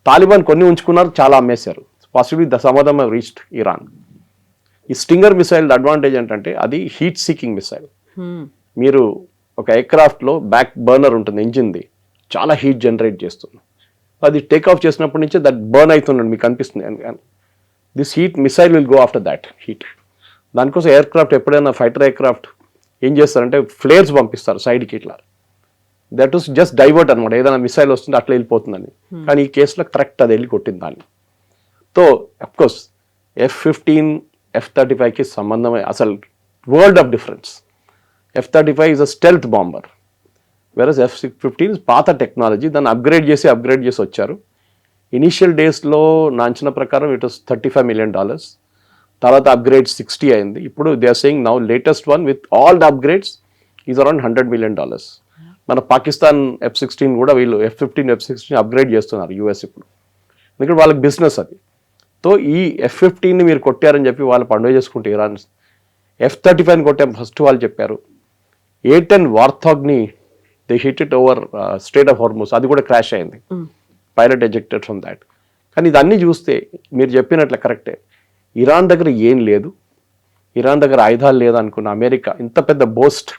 తాలిబాన్ కొన్ని ఉంచుకున్నారు, చాలా అమ్మేశారు. Possibly some of them have reached Iran. ఈ స్టింగర్ మిసైల్ అడ్వాంటేజ్ ఏంటంటే అది హీట్ సీకింగ్ మిసైల్. మీరు ఒక ఎయిర్క్రాఫ్ట్లో బ్యాక్ బర్నర్ ఉంటుంది, ఇంజిన్ది, చాలా హీట్ జనరేట్ చేస్తుంది. అది టేక్ ఆఫ్ చేసినప్పటి నుంచి దట్ బర్న్ అవుతున్నాడు, మీకు అనిపిస్తుంది. This heat missile will go after that heat. దానికోసం ఎయిర్క్రాఫ్ట్ ఎప్పుడైనా ఫైటర్ ఎయిర్క్రాఫ్ట్ ఏం చేస్తారంటే ఫ్లేర్స్ పంపిస్తారు సైడ్కి ఇట్లా. దట్ ఈస్ జస్ట్ డైవర్ట్ అనమాట, ఏదైనా మిసైల్ వస్తుంది అట్లా వెళ్ళిపోతుందని. కానీ ఈ కేసులో కరెక్ట్ అది వెళ్ళి కొట్టింది దాన్ని. సో అఫ్కోర్స్ F-15 F-35కి సంబంధమే అసలు world of difference. F-35 is a stealth bomber, versus F-15 పాత టెక్నాలజీ, దాన్ని అప్గ్రేడ్ చేసి వచ్చారు. ఇనీషియల్ డేస్లో నా అంచనా ప్రకారం ఇట్ వాస్ $35 million. తర్వాత అప్గ్రేడ్ 60 అయింది. ఇప్పుడు they are saying now latest one with all the upgrades is around $100 million. మన పాకిస్తాన్ F-16 కూడా వీళ్ళు F-15 F-16 అప్గ్రేడ్ చేస్తున్నారు యూఎస్ ఇప్పుడు, ఎందుకంటే వాళ్ళకి బిజినెస్ అది. సో ఈ F-15ని మీరు కొట్టారని చెప్పి వాళ్ళు పండుగ చేసుకుంటే ఇరాన్. F-35ని కొట్టాం ఫస్ట్ వాళ్ళు చెప్పారు. A-10 వార్థాగ్ని they hit it over strait of Hormuz, అది కూడా క్రాష్ అయింది, పైలట్ ఎజెక్టెడ్ ఫ్రమ్ దాట్. కానీ ఇదన్నీ చూస్తే మీరు చెప్పినట్లు కరెక్టే, ఇరాన్ దగ్గర ఏం లేదు, ఇరాన్ దగ్గర ఆయుధాలు లేదనుకున్న అమెరికా ఇంత పెద్ద boast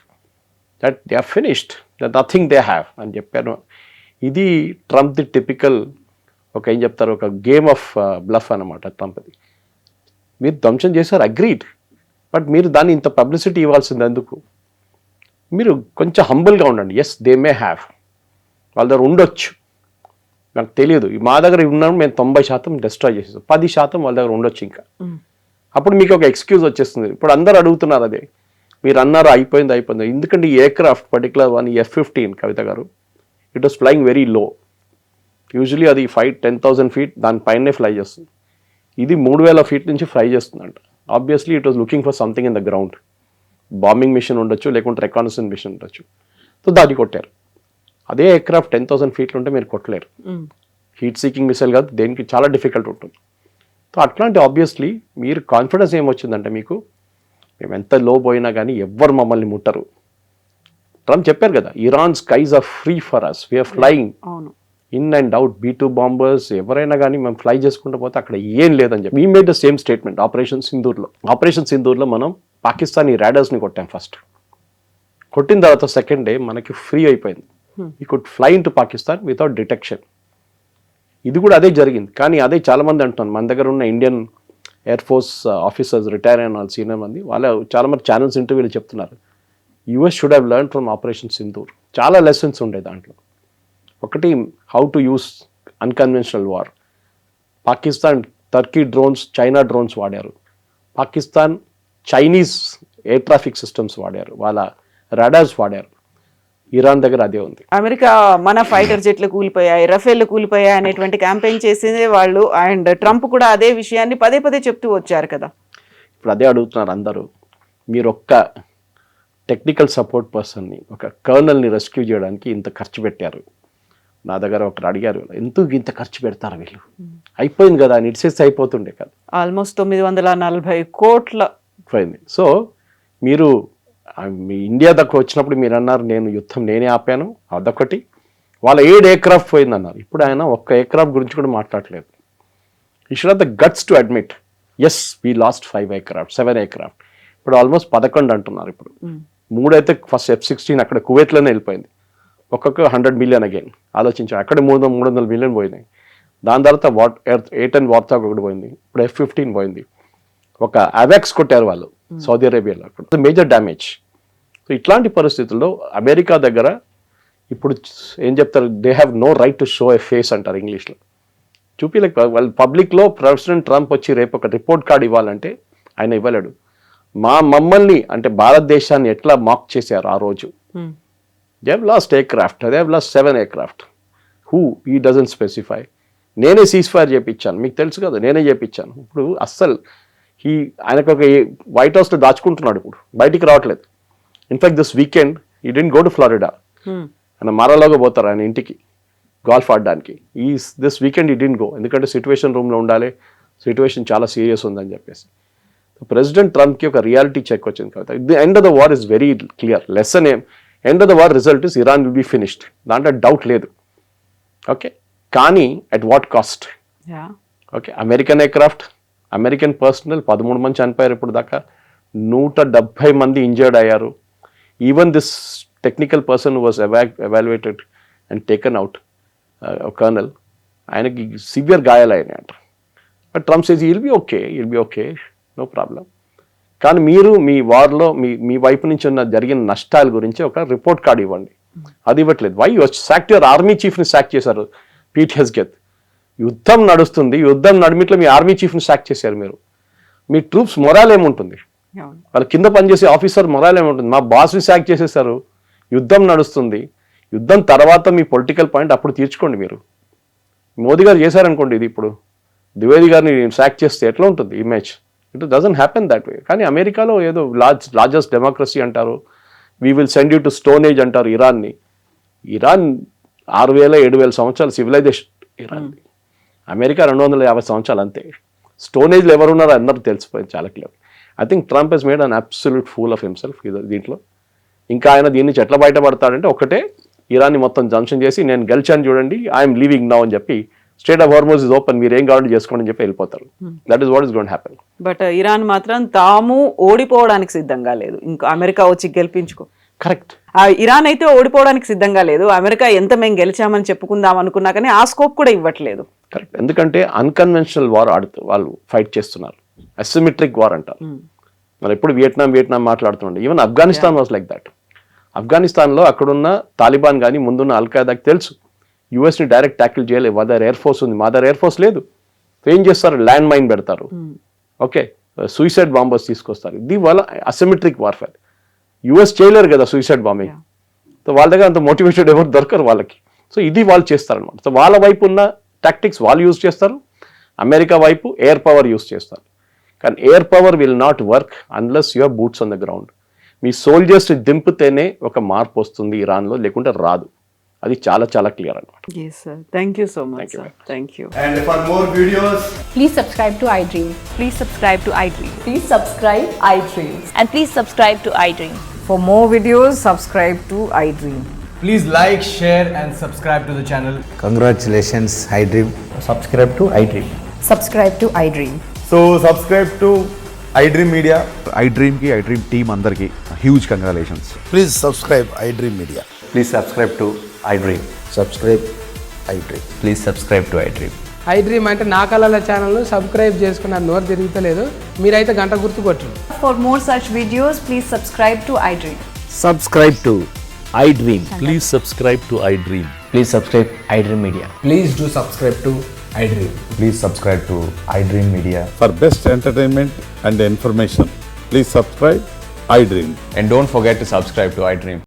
that they are finished, that nothing they have అని చెప్పాను. ఇది ట్రంప్ ది టిపికల్ ఒక ఏం చెప్తారు, ఒక గేమ్ ఆఫ్ బ్లఫ్ అనమాట ట్రంప్ది. మీరు ధ్వంసం చేశారు, అగ్రీడ్, బట్ మీరు దాన్ని ఇంత పబ్లిసిటీ ఇవ్వాల్సింది ఎందుకు? మీరు కొంచెం హంబుల్గా ఉండండి. ఎస్, దే మే హ్యావ్, వాళ్ళ దగ్గర ఉండొచ్చు, నాకు తెలియదు. మా దగ్గర ఉన్నప్పుడు మేము 90% డిస్ట్రాయ్ చేసేసాం, 10% వాళ్ళ దగ్గర ఉండొచ్చు ఇంకా. అప్పుడు మీకు ఒక ఎక్స్క్యూజ్ వచ్చేస్తుంది. ఇప్పుడు అందరు అడుగుతున్నారు అదే, మీరు అన్నారు అయిపోయింది. ఎందుకంటే ఈ ఎయిర్క్రాఫ్ట్ పర్టికులర్ వన్ F-15 కవిత గారు, it was flying very low. Usually అది 10,000 feet దానిపైనే ఫ్లై చేస్తుంది. ఇది 3,000 feet నుంచి ఫ్లై చేస్తుందంట. Obviously it was looking for something in the ground. Bombing mission ఉండొచ్చు, లేకుంటే రికానసెన్స్ మిషన్ ఉండొచ్చు. సో దాన్ని కొట్టారు. అదే ఎయిర్క్రాఫ్ట్ 10,000 feet ఉంటే మీరు కొట్టలేరు. హీట్ సీకింగ్ మిసైల్ కాదు, దేనికి చాలా డిఫికల్ట్ ఉంటుంది. సో అట్లాంటి ఆబ్వియస్లీ మీరు కాన్ఫిడెన్స్ ఏమొచ్చిందంటే మీకు, మేము ఎంత లో పోయినా కానీ ఎవ్వరు మమ్మల్ని ముట్టరు. ట్రంప్ చెప్పారు కదా, Iran skies are free for us, we're flying in and out, B-2 bombers ఎవరైనా కానీ మేము ఫ్లై చేసుకుంటూ పోతే అక్కడ ఏం లేదని చెప్పి we made the same statement operation సింధూర్లో మనం పాకిస్తానీ రాడర్స్ని కొట్టాం. ఫస్ట్ కొట్టిన తర్వాత సెకండ్ డే మనకి ఫ్రీ అయిపోయింది. We could fly in to Pakistan without detection. ఇది కూడా అదే జరిగింది. కానీ అదే చాలామంది అంటున్నారు, మన దగ్గర ఉన్న Indian air force officers retire అయిన వాళ్ళు సీనియర్ మంది, చాలా మంది ఛానల్స్ ఇంటర్వ్యూలు చెప్తున్నారు, US should have learn from operation Sindoor. చాలా లెసన్స్ ఉండే దాంట్లో. ఒకటి, how to use unconventional war. Pakistan Turkey drones, China drones వాడారు. Pakistan Chinese air traffic systems వాడారు, వాళ్ళ రాడార్స్ వాడారు. ఇరాన్ దగ్గర అదే ఉంది. అమెరికా మన ఫైటర్ జెట్లు కూలిపోయాయి, రఫేళ్లు కూలిపోయాయి అనేటువంటి క్యాంపెయిన్ చేసిందే వాళ్ళు. అండ్ ట్రంప్ కూడా అదే విషయాన్ని పదే చెప్తూ వచ్చారు కదా. ఇప్పుడు అదే అడుగుతున్నారు అందరూ, మీరు ఒక్క టెక్నికల్ సపోర్ట్ పర్సన్ని, ఒక కర్నల్ని రెస్క్యూ చేయడానికి ఇంత ఖర్చు పెట్టారు. నా దగ్గర ఒకరు అడిగారు, ఎందుకు ఇంత ఖర్చు పెడతారు వీళ్ళు, అయిపోయింది కదా అని ఇట్సేసి అయిపోతుండే కదా. ఆల్మోస్ట్ 940 కోట్ల పోయింది. సో మీరు మీ ఇండియా దగ్గర వచ్చినప్పుడు మీరు అన్నారు, నేను యుద్ధం నేనే ఆపాను, అదొకటి. వాళ్ళ 7 ఎయిర్క్రాఫ్ట్ పోయిందన్నారు. ఇప్పుడు ఆయన ఒక్క ఎయిర్క్రాఫ్ట్ గురించి కూడా మాట్లాడలేదు. You should have the guts to admit, yes we lost 7 aircraft. ఇప్పుడు ఆల్మోస్ట్ 11 అంటున్నారు. ఇప్పుడు 3 అయితే ఫస్ట్ F-16 అక్కడ కువైట్లోనే వెళ్ళిపోయింది. ఒక్కొక్క 100 మిలియన్ అగైన్ ఆలోచించాం. అక్కడ 300 మిలియన్ పోయినాయి. దాని తర్వాత A-10 వార్తా ఒకటి పోయింది. ఇప్పుడు F-15 పోయింది. ఒక అవాక్స్ కొట్టారు వాళ్ళు సౌదీ అరేబియాలో, అక్కడ మేజర్ డ్యామేజ్. సో ఇట్లాంటి పరిస్థితుల్లో అమెరికా దగ్గర ఇప్పుడు ఏం చెప్తారు, they have no right to show a face అంటారు ఇంగ్లీష్లో. చూపిలేక వాళ్ళు పబ్లిక్లో ప్రెసిడెంట్ ట్రంప్ వచ్చి రేపు ఒక రిపోర్ట్ కార్డ్ ఇవ్వాలంటే ఆయన ఇవ్వలేడు. మమ్మల్ని అంటే భారతదేశాన్ని ఎట్లా మాక్ చేశారు ఆ రోజు. They have lost aircraft, they have lost 7 aircraft. Who ఈ డజంట్ స్పెసిఫై. నేనే సీజ్ ఫైర్ చేయించాను, మీకు తెలుసు కదా, నేనే చేయించాను. ఇప్పుడు అస్సలు ఆయనకు ఒక వైట్ హౌస్లో దాచుకుంటున్నాడు, ఇప్పుడు బయటికి రావట్లేదు. ఇన్ఫాక్ట్ దిస్ వీకెండ్ ఈ డెంట్ గో టు ఫ్లోరిడా. ఆయన మారాలోగా పోతారు ఆయన ఇంటికి గోల్ఫ్ ఆడడానికి. దిస్ వీకెండ్ ఈ డెంట్ గో, ఎందుకంటే సిచ్యువేషన్ రూమ్లో ఉండాలి, సిచ్యువేషన్ చాలా సీరియస్ ఉందని చెప్పేసి. ప్రెసిడెంట్ ట్రంప్కి ఒక రియాలిటీ చెక్ వచ్చింది కాబట్టి the end of the war is very clear. Lesson end of the war result is Iran will be finished, దాంట్లో డౌట్ లేదు. ఓకే, కానీ at what cost? Okay, American aircraft, American personnel 13 మంది చనిపోయారు ఇప్పుడు దాకా, 170 మంది ఇంజర్డ్ అయ్యారు. Even this technical person was evaluated and taken out, colonel, ఆయనకి సివియర్ గాయాలయ్యాయంట. But Trump says will be okay, no problem. కానీ మీరు మీ వార్లో మీ వైపు నుంచి ఉన్న జరిగిన నష్టాల గురించి ఒక రిపోర్ట్ కార్డ్ ఇవ్వండి. అది ఇవ్వట్లేదు. Why you sacked your army చీఫ్ని సాక్ చేశారు, పీట్ హెస్గెత్. యుద్ధం నడుస్తుంది, యుద్ధం నడిమిట్లో మీ ఆర్మీ చీఫ్ని సాక్ చేశారు మీరు. మీ ట్రూప్స్ మొరాల్ ఏముంటుంది, వాళ్ళ కింద పనిచేసే ఆఫీసర్ మొరాల్ ఏముంటుంది? మా బాస్ని సాక్ చేసేసారు, యుద్ధం నడుస్తుంది, యుద్ధం తర్వాత మీ పొలిటికల్ పాయింట్ అప్పుడు తీర్చుకోండి. మీరు మోదీ గారు చేశారనుకోండి, ఇది ఇప్పుడు ద్వివేది గారిని సాక్ చేస్తే ఎట్లా ఉంటుంది image? It doesn't happen that way. కానీ అమెరికాలో ఏదో లార్జెస్ట్ డెమోక్రసీ అంటారు, we will send you to stone age అంటారు ఇరాన్ని. ఇరాన్ 6,000-7,000 సంవత్సరాల సివిలైజేషన్ ఇరాన్. అమెరికా 250 సంవత్సరాలు అంతే. స్టోన్ ఏజ్లో ఎవరున్నారో అందరూ తెలిసిపోయింది చాలా clear. I think Trump he's made an absolute fool of himself దీంట్లో. ఇంకా ఆయన దీని నుంచి ఎట్లా బయటపడతాడంటే ఒకటే, ఇరాన్ని మొత్తం జంక్షన్ చేసి నేను గెలిచాను చూడండి, ఐఎమ్ లీవింగ్ నౌ అని చెప్పి, state of Hormuz is open, మీరు ఏం కావాలంటే చేసుకోండి అని చెప్పి వెళ్ళిపోతారు. That is what is going to happen. But Iran మాత్రం తాము ఓడిపోవడానికి సిద్ధంగా లేదు, ఇంకా అమెరికా వచ్చి గెలిపించుకో. కరెక్ట్. ఇరాన్ అయితే ఓడిపోవడానికి సిద్ధంగా లేదు. అమెరికా ఎంత మేము గెలిచామని చెప్పుకుందాం అనుకున్నా కానీ ఆ స్కోప్ కూడా ఇవ్వట్లేదు. కరెక్ట్. ఎందుకంటే అన్కన్వెన్షనల్ వార్ వాళ్ళు ఫైట్ చేస్తున్నారు, అసిమెట్రిక్ వార్ అంటారు. మరి ఎప్పుడు వియట్నాం మాట్లాడుతుండే. Even Afghanistan was like that. ఆఫ్ఘనిస్తాన్లో అక్కడున్న తాలిబాన్ కానీ ముందున్న అల్ఖాయిదాకి తెలుసు యూఎస్ని డైరెక్ట్ ట్యాకిల్ చేయలేదు. మా దగ్గర ఎయిర్ ఫోర్స్ ఉంది, మా దగ్గర ఎయిర్ ఫోర్స్ లేదు. ఏం చేస్తారు, ల్యాండ్ మైన్ పెడతారు, ఓకే, సూసైడ్ బాంబర్స్ తీసుకొస్తారు. ఇది వాళ్ళ అసిమెట్రిక్ వార్ఫేర్. యూఎస్ చేయలేరు కదా సూసైడ్ బాంబింగ్. సో వాళ్ళ దగ్గర అంత మోటివేటెడ్ ఎవరు దొరకరు వాళ్ళకి. సో ఇది వాళ్ళు చేస్తారనమాట. సో వాళ్ళ వైపు ఉన్న టాక్టిక్స్ వాళ్ళు యూజ్ చేస్తారు, అమెరికా వైపు ఎయిర్ పవర్ యూజ్ చేస్తారు. కానీ air power will not work unless your boots on the ground. మీ సోల్జర్స్ దింపితేనే ఒక మార్పు వస్తుంది ఇరాన్లో, లేకుంటే రాదు. అది చాలా చాలా క్లియర్ అనమాట. Yes, sir. Thank you so much, sir. Thank you. And for more videos, Please subscribe to iDream. Please subscribe to iDream. Please subscribe iDream. And please subscribe to iDream. For more videos, subscribe to iDream. please like, share and subscribe to the channel. Congratulations, iDream. Subscribe to iDream. Subscribe to iDream. So subscribe to iDream Media. iDream ki iDream team andarki huge congratulations. Please subscribe iDream Media. Please subscribe to iDream. Subscribe iDream. Please subscribe to iDream. iDream అంటే నా కళల ఛానల్ను సబ్స్క్రైబ్ చేసుకున్న నోరు తిరుగుతలేదు, మీరైతే గంట గుర్తు కొట్టండి. For more such videos, please subscribe to iDream. Subscribe to iDream. Please subscribe to iDream. Please subscribe iDream Media. Please do subscribe to iDream. Please subscribe to iDream Media. For best entertainment and information, please subscribe iDream. And don't forget to subscribe to iDream.